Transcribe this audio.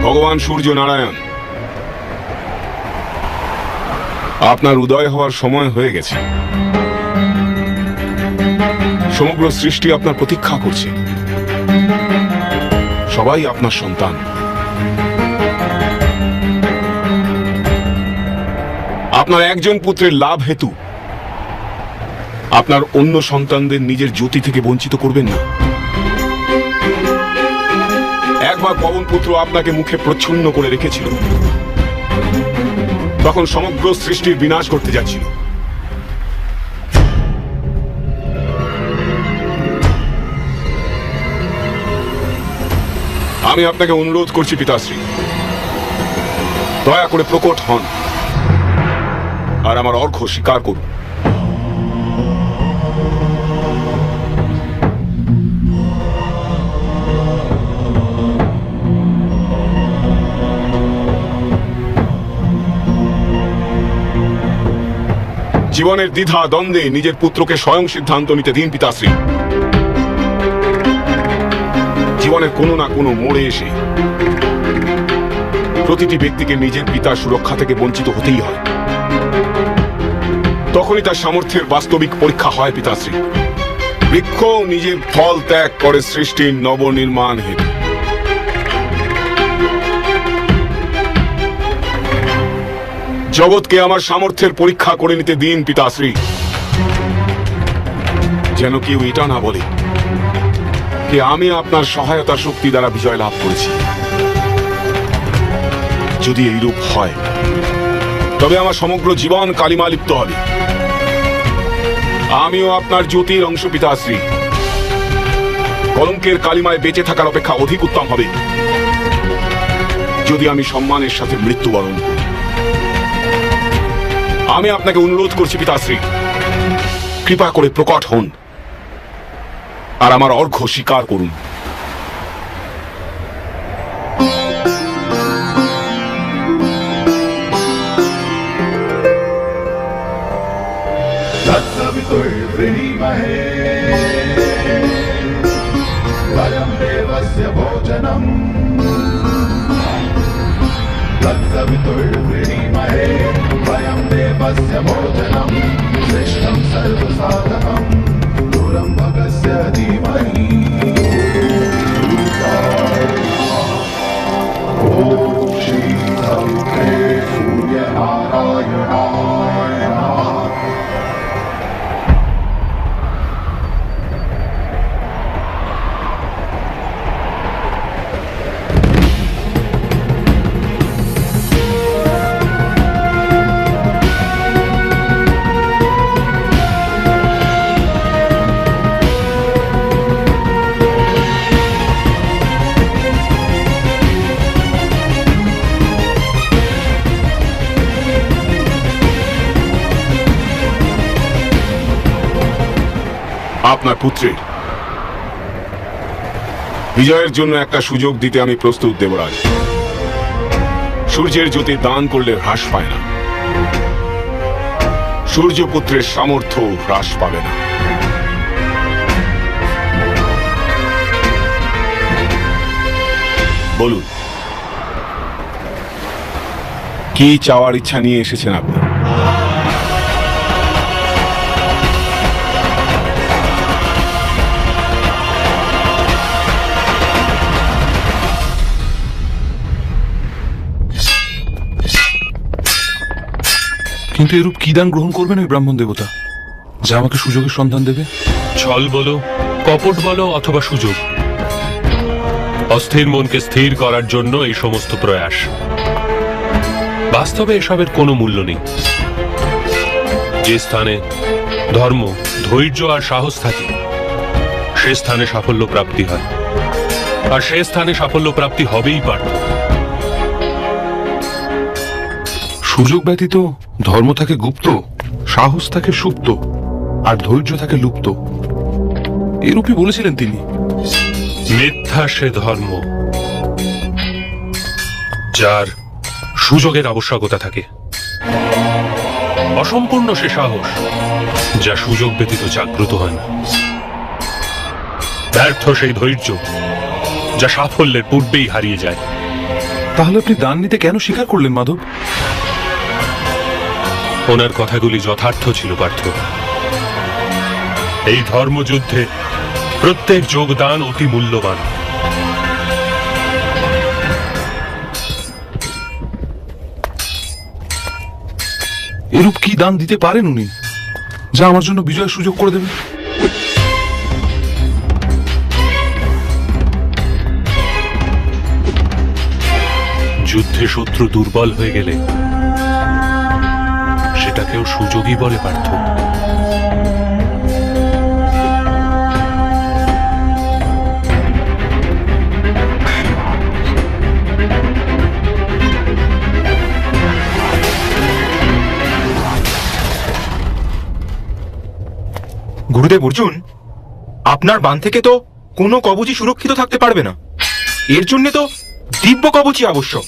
ভগবান সূর্য নারায়ণ, আপনার উদয় হওয়ার সময় হয়ে গেছে। সমগ্র সৃষ্টি আপনার প্রতীক্ষা করছে। সবাই আপনার সন্তান। আপনার একজন পুত্রের লাভ হেতু আপনার অন্য সন্তানদের নিজের জ্যোতি থেকে বঞ্চিত করবেন না। একবার পবন পুত্র আপনাকে মুখে প্রচ্ছন্ন করে রেখেছিল, তখন সমগ্র সৃষ্টির বিনাশ করতে যাচ্ছিল। আমি আপনাকে অনুরোধ করছি পিতাশ্রী, দয়া করে প্রকট হন আর আমার অর্ঘ্য স্বীকার করুন। জীবনের দ্বিধা দ্বন্দ্বে নিজের পুত্রকে স্বয়ং সিদ্ধান্ত নিতে দিন পিতাশ্রী। জীবনের কোনো না কোনো মোড়ে এসে প্রতিটি ব্যক্তিকে নিজের পিতার সুরক্ষা থেকে বঞ্চিত হতেই হয়। তখনই তার সামর্থ্যের বাস্তবিক পরীক্ষা হয় পিতাশ্রী। বৃক্ষ নিজের ফল ত্যাগ করে সৃষ্টির নবনির্মাণ হেতু। জগৎকে আমার সামর্থ্যের পরীক্ষা করে নিতে দিন পিতাশ্রী, যেন কেউ এটা না বলে যে আমি আপনার সহায়তা শক্তি দ্বারা বিজয় লাভ করেছি। যদি এইরূপ হয় তবে আমার সমগ্র জীবন কালিমা লিপ্ত হবে। আমিও আপনার জ্যোতির অংশ পিতাশ্রী। কলঙ্কের কালিমায় বেঁচে থাকার অপেক্ষা অধিক উত্তম হবে যদি আমি সম্মানের সাথে মৃত্যুবরণ করি। আমি আপনাকে অনুরোধ করছি পিতাশ্রী, কৃপা করে প্রকট হন আর আমার অর্ঘ্য স্বীকার করুন। श्रेष्ठं सर्वसाधकं दूरं भगस्य धीमहि ॐ श्री सवित्रे सूर्यनारायणाय नमः। আপনার পুত্রের বিজয়ের জন্য একটা সুযোগ দিতে আমি প্রস্তুত দেবরাজ। সূর্যের জ্যোতি দান করলে হ্রাস পায় না, সূর্যপুত্রের সামর্থ্য হ্রাস পাবে না। বলুন, কি চাওয়ার ইচ্ছা নিয়ে এসেছেন আপনি? কিন্তু এরূপ কি দান গ্রহণ করবেন ওই ব্রাহ্মণ দেবতা, যা আমাকে সুযোগের সন্ধান দেবে? ছল বলো, কপট বলো অথবা সুযোগ, অস্থির মনকে স্থির করার জন্য এই সমস্ত প্রয়াস। বাস্তবে এসবের কোনো মূল্য নেই। যে স্থানে ধর্ম, ধৈর্য আর সাহস থাকে সে স্থানে সাফল্য প্রাপ্তি হয়, আর সে স্থানে সাফল্য প্রাপ্তি হবেই পারত। সুযোগ ব্যতীত ধর্ম থাকে গুপ্ত, সাহস থাকে সুপ্ত, আর ধৈর্য থাকে লুপ্ত। এরূপই বলেছিলেন তিনি। মিথ্যা সে ধর্ম যার সুযোগের আবশ্যকতা থাকে, অসম্পূর্ণ সে সাহস যা সুযোগ ব্যতীত জাগ্রত হয় না, ব্যর্থ সেই ধৈর্য যা সাফল্যের পূর্বেই হারিয়ে যায়। তাহলে আপনি দান নিতে কেন স্বীকার করলেন মাধব? ওনার কথাগুলি যথার্থ ছিল পার্থ। এই ধর্মযুদ্ধে প্রত্যেক যোগদান অতি মূল্যবান। এরূপ কি দান দিতে পারেন উনি, যা আমার জন্য বিজয়ের সুযোগ করে দেবে? যুদ্ধে শত্রু দুর্বল হয়ে গেলে সেটাকেও সুযোগই বলে পার্থ। গুরুদেব অর্জুন, আপনার বান থেকে তো কোনো কবচই সুরক্ষিত থাকতে পারবে না। এর জন্য তো দিব্য কবচই আবশ্যক।